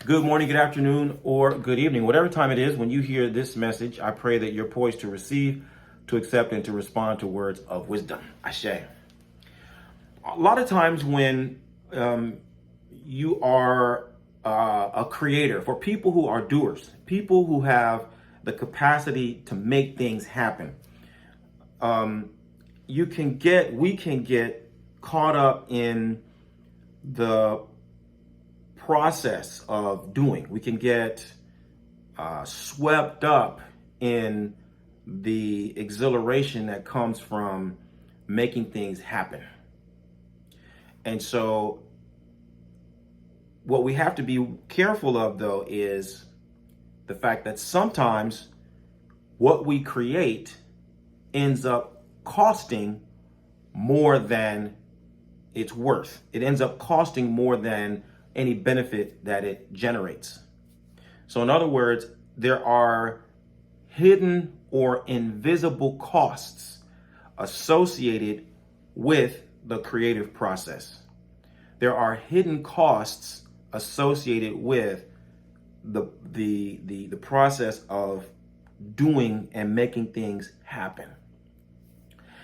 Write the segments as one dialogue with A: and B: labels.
A: Good morning, good afternoon, or good evening. Whatever time it is when you hear this message, I pray that you're poised to receive, to accept, and to respond to words of wisdom. Ashe. A lot of times when you are a creator, for people who are doers, people who have the capacity to make things happen, we can get caught up in the process of doing. We can get swept up in the exhilaration that comes from making things happen. And so what we have to be careful of, though, is the fact that sometimes what we create ends up costing more than it's worth. It ends up costing more than any benefit that it generates. So in other words, there are hidden or invisible costs associated with the creative process. There are hidden costs associated with the process of doing and making things happen.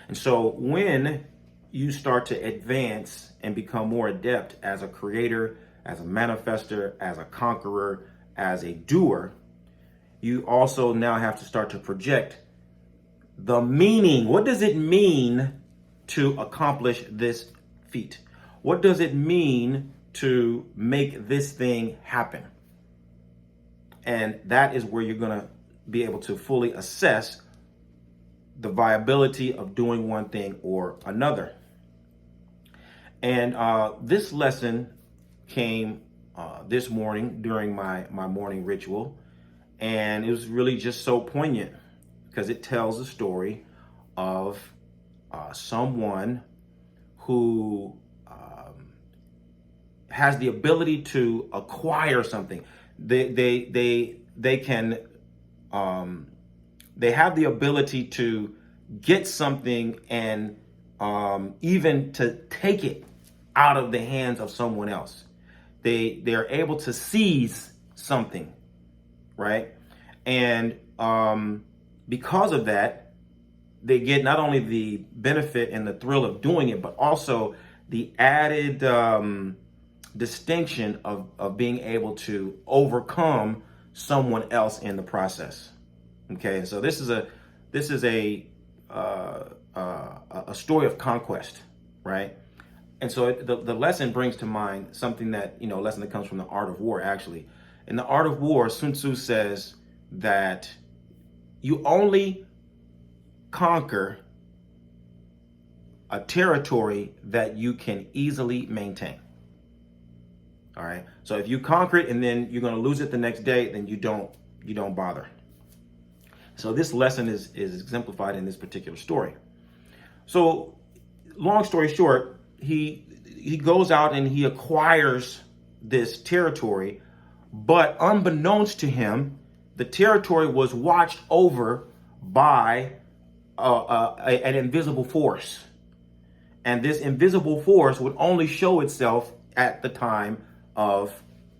A: And so when you start to advance and become more adept as a creator, as a manifester, as a conqueror, as a doer, you also now have to start to project the meaning. What does it mean to accomplish this feat? What does it mean to make this thing happen? And that is where you're going to be able to fully assess the viability of doing one thing or another. And this lesson came this morning during my morning ritual, and it was really just so poignant because it tells the story of someone who has the ability to acquire something. They have the ability to get something and even to take it out of the hands of someone else. They're able to seize something, right? And because of that, they get not only the benefit and the thrill of doing it, but also the added distinction of being able to overcome someone else in the process. Okay, so this is a story of conquest, right? And so the lesson brings to mind something that, a lesson that comes from the art of war, actually. In the art of war, Sun Tzu says that you only conquer a territory that you can easily maintain. All right. So if you conquer it and then you're going to lose it the next day, then you don't bother. So this lesson is exemplified in this particular story. So long story short, he goes out and he acquires this territory, but unbeknownst to him, the territory was watched over by an invisible force. And this invisible force would only show itself at the time of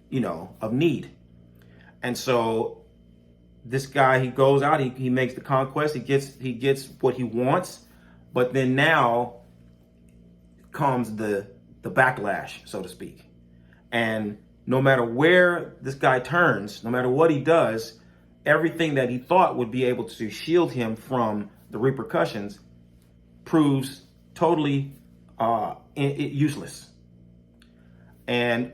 A: need. And so this guy, he goes out, he makes the conquest, he gets what he wants, but then now comes the backlash, so to speak. And no matter where this guy turns, no matter what he does, everything that he thought would be able to shield him from the repercussions proves totally useless. And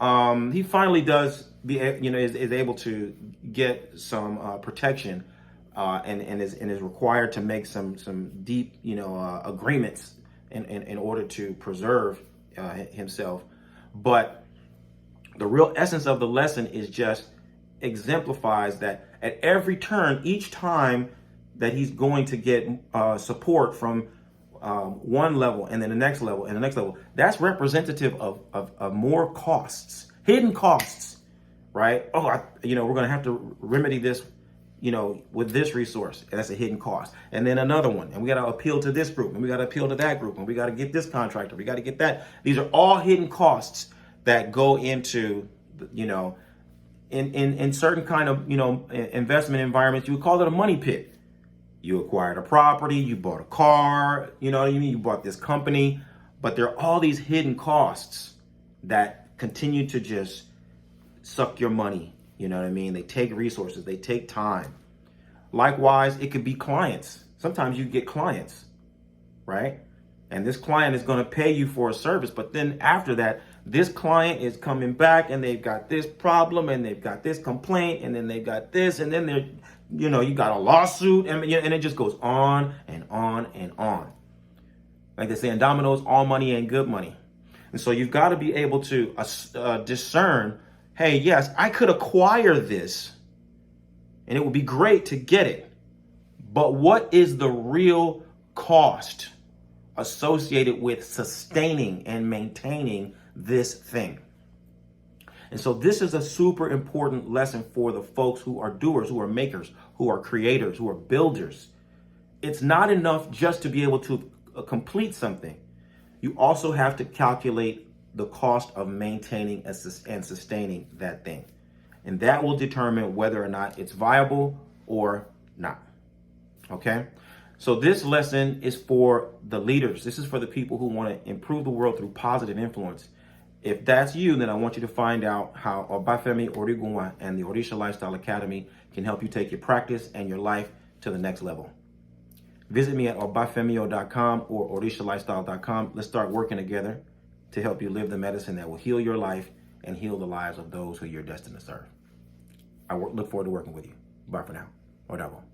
A: he finally is able to get some protection, and is required to make some deep agreements in order to preserve himself. But the real essence of the lesson is just exemplifies that at every turn, each time that he's going to get support from one level and then the next level and the next level, that's representative of more costs, hidden costs, right? We're going to have to remedy this, with this resource, and that's a hidden cost. And then another one, and we got to appeal to this group, and we got to appeal to that group, and we got to get this contractor, we got to get that. These are all hidden costs that go into, in certain kind of, investment environments, you would call it a money pit. You acquired a property, you bought a car, you know what I mean? You bought this company, but there are all these hidden costs that continue to just suck your money. You know what I mean? They take resources, they take time. Likewise, it could be clients. Sometimes you get clients, right? And this client is going to pay you for a service, but then after that, this client is coming back and they've got this problem and they've got this complaint and then they've got this and then they're, you got a lawsuit and it just goes on and on and on. Like they say in dominoes, all money ain't good money. And so you've got to be able to discern, hey, yes, I could acquire this and it would be great to get it. But what is the real cost associated with sustaining and maintaining this thing? And so this is a super important lesson for the folks who are doers, who are makers, who are creators, who are builders. It's not enough just to be able to complete something. You also have to calculate the cost of maintaining and sustaining that thing. And that will determine whether or not it's viable or not. Okay? So this lesson is for the leaders. This is for the people who want to improve the world through positive influence. If that's you, then I want you to find out how Obafemi Origunwa and the Orisha Lifestyle Academy can help you take your practice and your life to the next level. Visit me at obafemio.com or orishalifestyle.com. Let's start working together to help you live the medicine that will heal your life and heal the lives of those who you're destined to serve. I look forward to working with you. Bye for now. Odabo.